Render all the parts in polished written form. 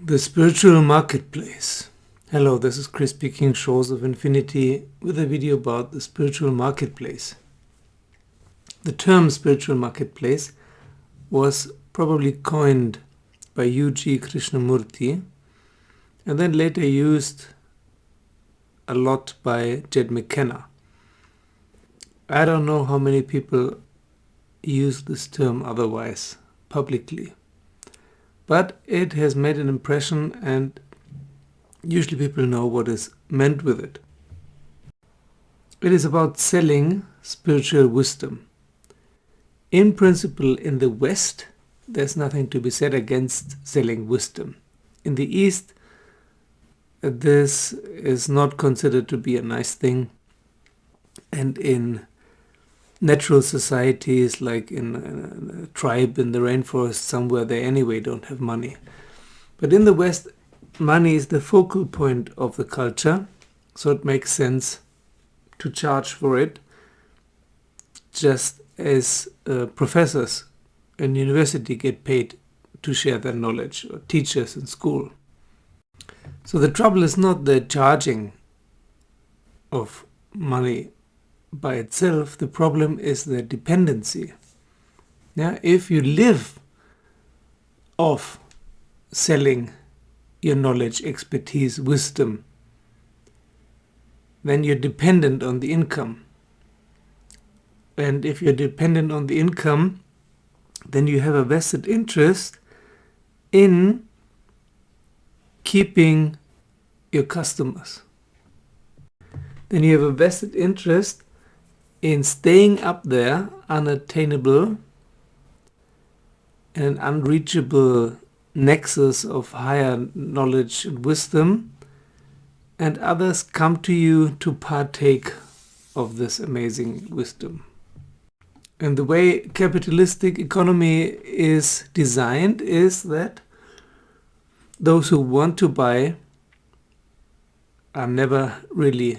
The spiritual marketplace. Hello, this is Chris speaking, Shores of Infinity, with a video about the spiritual marketplace. The term spiritual marketplace was probably coined by UG Krishnamurti and then later used a lot by Jed McKenna. I don't know how many people use this term otherwise publicly, but it has made an impression and usually people know what is meant with it. It is about selling spiritual wisdom. In principle, in the West, there's nothing to be said against selling wisdom. In the East, this is not considered to be a nice thing. And in natural societies, like in a tribe in the rainforest somewhere, they anyway don't have money. But in the West, money is the focal point of the culture, so it makes sense to charge for it, just as professors in university get paid to share their knowledge, or teachers in school. So the trouble is not the charging of money by itself, the problem is the dependency. If you live off selling your knowledge, expertise, wisdom, then you're dependent on the income. And if you're dependent on the income, then you have a vested interest in keeping your customers. Then you have a vested interest in staying up there, unattainable, in an unreachable nexus of higher knowledge and wisdom, and others come to you to partake of this amazing wisdom. And the way capitalistic economy is designed is that those who want to buy are never really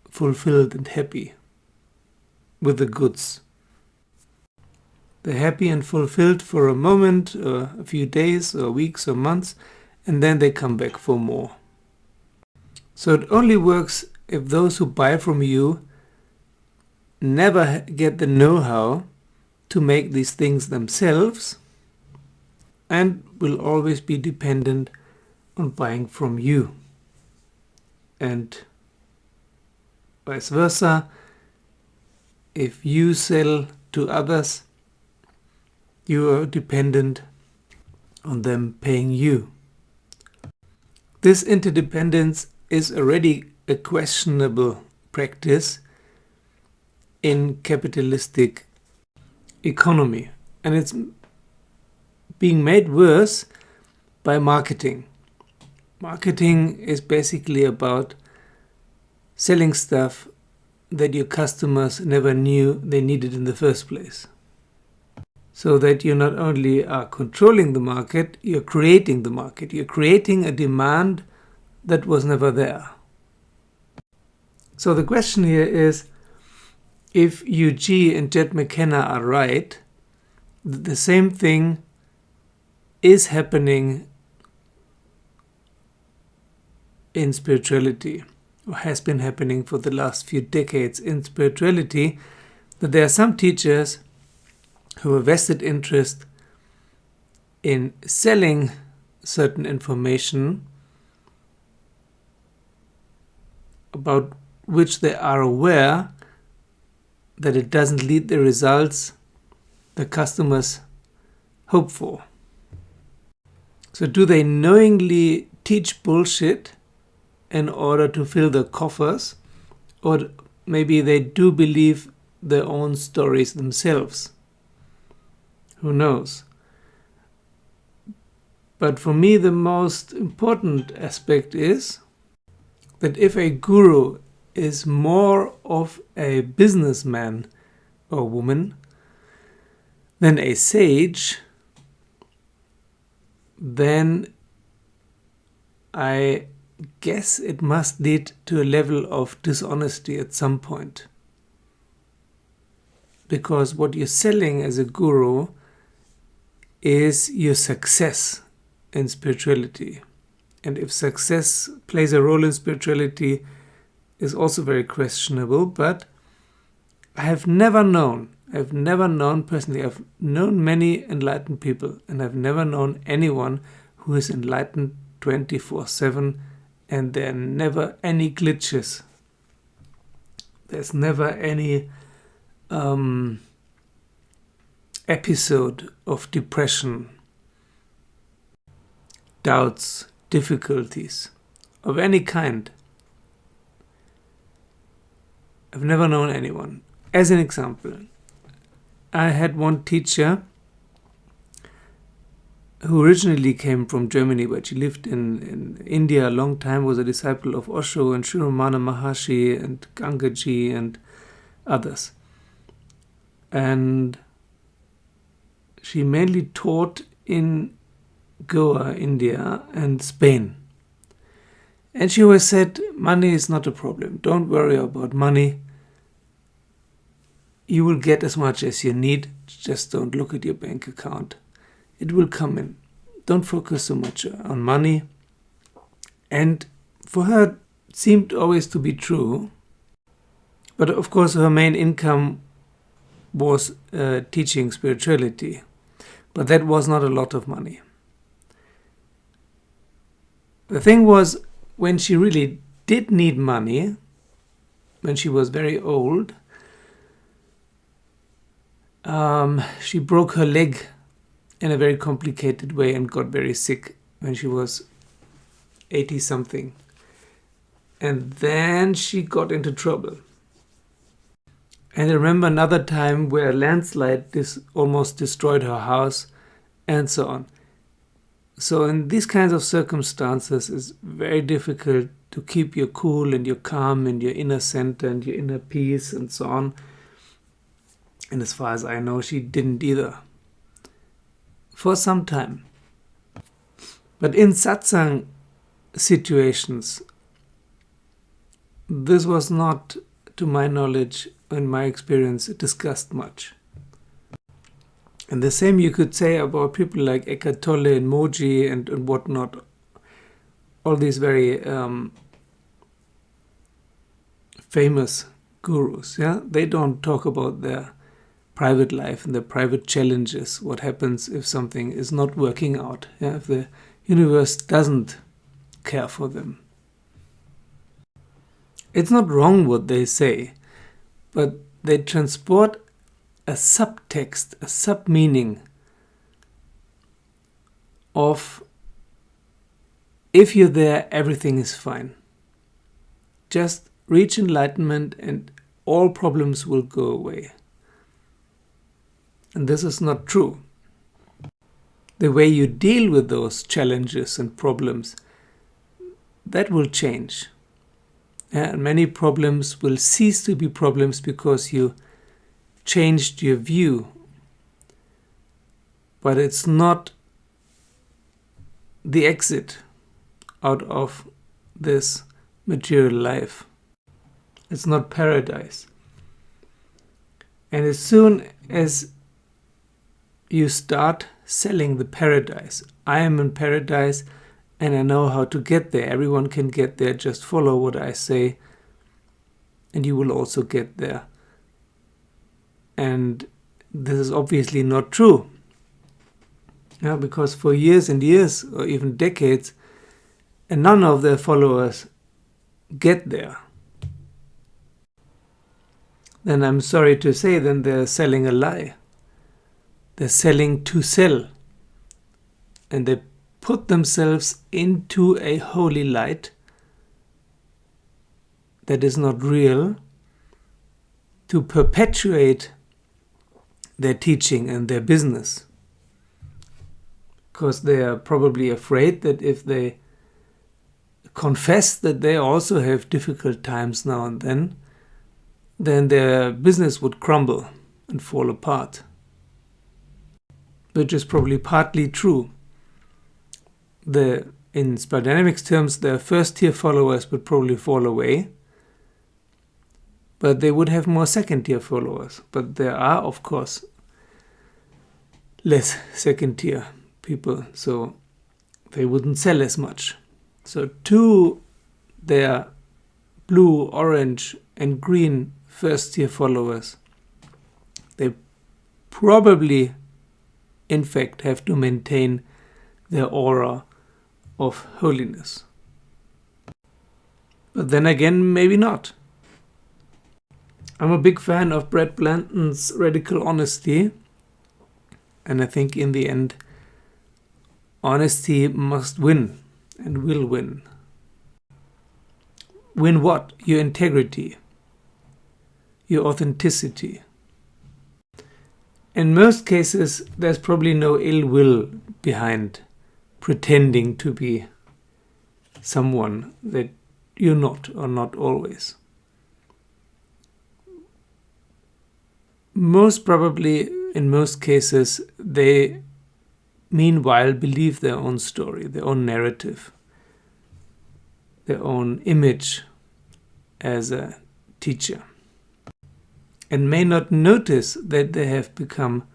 fulfilled and happy with the goods. They're happy and fulfilled for a moment, or a few days, or weeks, or months, and then they come back for more. So it only works if those who buy from you never get the know-how to make these things themselves and will always be dependent on buying from you. And vice versa, if you sell to others, you are dependent on them paying you. This interdependence is already a questionable practice in capitalistic economy, and it's being made worse by marketing. Marketing is basically about selling stuff that your customers never knew they needed in the first place. So that you not only are controlling the market, you're creating the market. You're creating a demand that was never there. So the question here is, if UG and Jed McKenna are right, the same thing is happening in spirituality, or has been happening for the last few decades in spirituality, that there are some teachers who have vested interest in selling certain information about which they are aware that it doesn't lead the results the customers hope for. So do they knowingly teach bullshit in order to fill their coffers, or maybe they do believe their own stories themselves? Who knows? But for me, the most important aspect is that if a guru is more of a businessman or woman than a sage, then I guess it must lead to a level of dishonesty at some point. Because what you're selling as a guru is your success in spirituality. And if success plays a role in spirituality is also very questionable, but I have never known personally, I've known many enlightened people, and I've never known anyone who is enlightened 24/7 and there are never any glitches. There's never any episode of depression, doubts, difficulties of any kind. I've never known anyone. As an example, I had one teacher who originally came from Germany, but she lived in India a long time, was a disciple of Osho and Sri Ramana Maharshi and Gangaji and others. And she mainly taught in Goa, India, and Spain. And she always said, money is not a problem. Don't worry about money. You will get as much as you need. Just don't look at your bank account. It will come in. Don't focus so much on money. And for her, it seemed always to be true. But of course, her main income was teaching spirituality. But that was not a lot of money. The thing was, when she really did need money, when she was very old, she broke her leg in a very complicated way and got very sick when she was 80-something. And then she got into trouble. And I remember another time where a landslide almost destroyed her house and so on. So in these kinds of circumstances, it's very difficult to keep your cool and your calm and your inner center and your inner peace and so on. And as far as I know, she didn't either. For some time. But in satsang situations, this was not, to my knowledge, in my experience, discussed much. And the same you could say about people like Eckhart Tolle and Moji and whatnot. All these very famous gurus. Yeah, they don't talk about their private life and their private challenges. What happens if something is not working out? Yeah, if the universe doesn't care for them. It's not wrong what they say, but they transport a subtext, a sub-meaning of, if you're there, everything is fine. Just reach enlightenment and all problems will go away. And this is not true. The way you deal with those challenges and problems, that will change. And many problems will cease to be problems because you changed your view. But it's not the exit out of this material life. It's not paradise. And as soon as you start selling the paradise, I am in paradise and I know how to get there. Everyone can get there. Just follow what I say and you will also get there. And this is obviously not true. Yeah, because for years and years, or even decades, and none of their followers get there. Then I'm sorry to say, then they're selling a lie. They're selling to sell. And they put themselves into a holy light that is not real to perpetuate their teaching and their business. Because they are probably afraid that if they confess that they also have difficult times now and then their business would crumble and fall apart. Which is probably partly true. In Spiral Dynamics terms, their first-tier followers would probably fall away, but they would have more second-tier followers. But there are, of course, less second-tier people, so they wouldn't sell as much. So to their blue, orange and green first-tier followers, they probably, in fact, have to maintain their aura of holiness. But then again, maybe not. I'm a big fan of Brett Blanton's radical honesty, and I think in the end, honesty must win and will win. Win what? Your integrity, your authenticity. In most cases, there's probably no ill will behind pretending to be someone that you're not, or not always. Most probably, in most cases, they meanwhile believe their own story, their own narrative, their own image as a teacher, and may not notice that they have become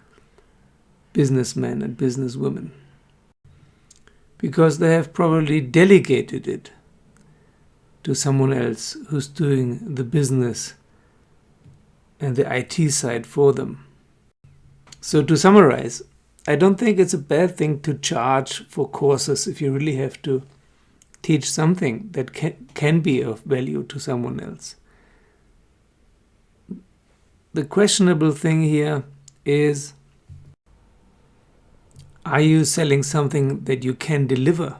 businessmen and businesswomen, because they have probably delegated it to someone else who's doing the business and the IT side for them. So to summarize, I don't think it's a bad thing to charge for courses if you really have to teach something that can be of value to someone else. The questionable thing here is, are you selling something that you can deliver?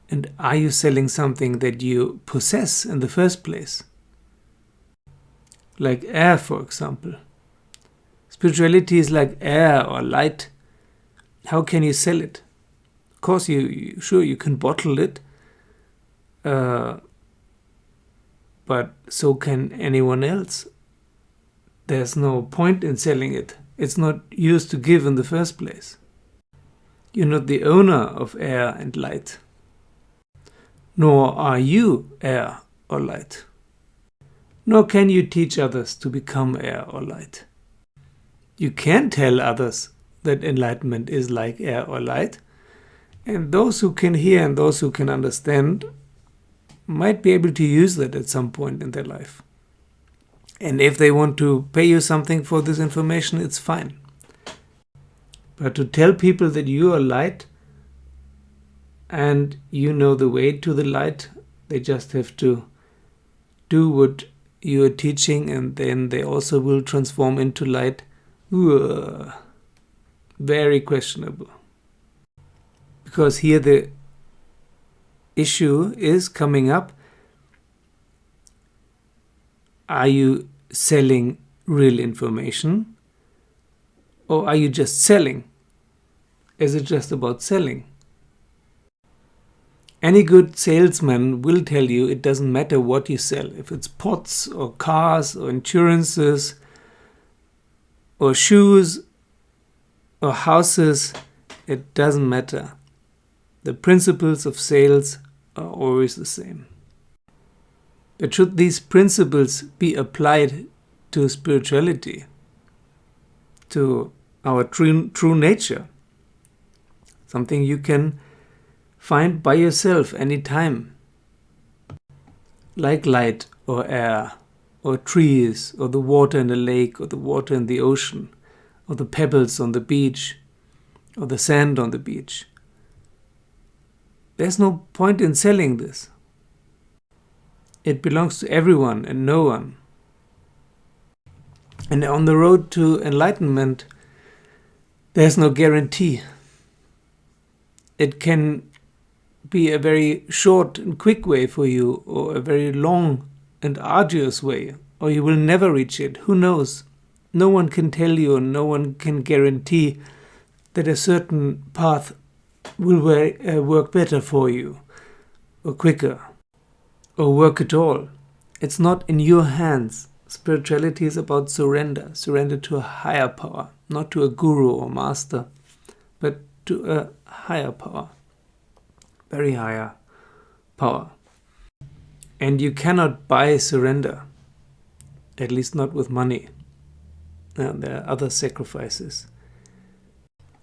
And are you selling something that you possess in the first place? Like air, for example. Spirituality is like air or light. How can you sell it? Of course, you can bottle it, but so can anyone else. There's no point in selling it. It's not yours to give in the first place. You're not the owner of air and light. Nor are you air or light. Nor can you teach others to become air or light. You can tell others that enlightenment is like air or light, and those who can hear and those who can understand might be able to use that at some point in their life. And if they want to pay you something for this information, it's fine. But to tell people that you are light and you know the way to the light, they just have to do what you are teaching, and then they also will transform into light. Very questionable. Because here the issue is coming up. Are you selling real information? Or are you just selling? Is it just about selling? Any good salesman will tell you it doesn't matter what you sell. If it's pots or cars or insurances or shoes or houses, it doesn't matter. The principles of sales are always the same. But should these principles be applied to spirituality, to our true nature, something you can find by yourself anytime, like light or air or trees or the water in the lake or the water in the ocean or the pebbles on the beach or the sand on the beach. There's no point in selling this. It belongs to everyone and no one. And on the road to enlightenment, there's no guarantee. It can be a very short and quick way for you, or a very long and arduous way, or you will never reach it. Who knows? No one can tell you, and no one can guarantee that a certain path will work better for you, or quicker, or work at all. It's not in your hands. Spirituality is about surrender. Surrender to a higher power, not to a guru or master, but to a higher power. Very higher power. And you cannot buy surrender, at least not with money. And there are other sacrifices.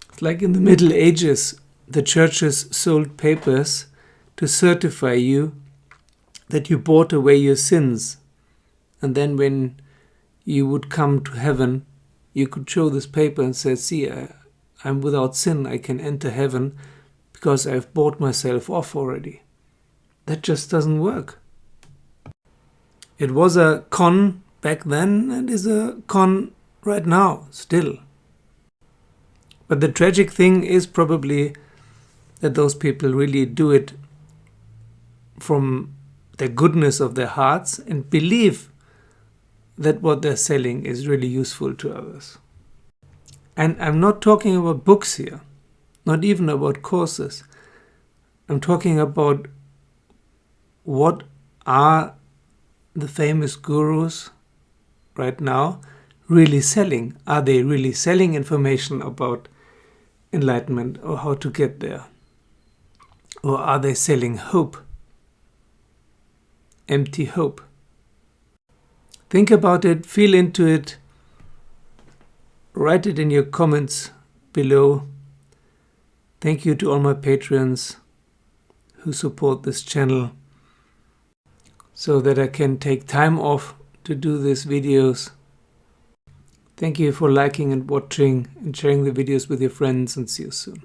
It's like in the Middle Ages, the churches sold papers to certify you that you bought away your sins. And then when you would come to heaven, you could show this paper and say, see, I'm without sin, I can enter heaven because I've bought myself off already. That just doesn't work. It was a con back then and is a con right now, still. But the tragic thing is probably that those people really do it from the goodness of their hearts and believe that what they're selling is really useful to others. And I'm not talking about books here, not even about courses. I'm talking about what are the famous gurus right now really selling? Are they really selling information about enlightenment or how to get there? Or are they selling hope? Empty hope. Think about it, feel into it, write it in your comments below. Thank you to all my patrons who support this channel so that I can take time off to do these videos. Thank you for liking and watching and sharing the videos with your friends, and see you soon.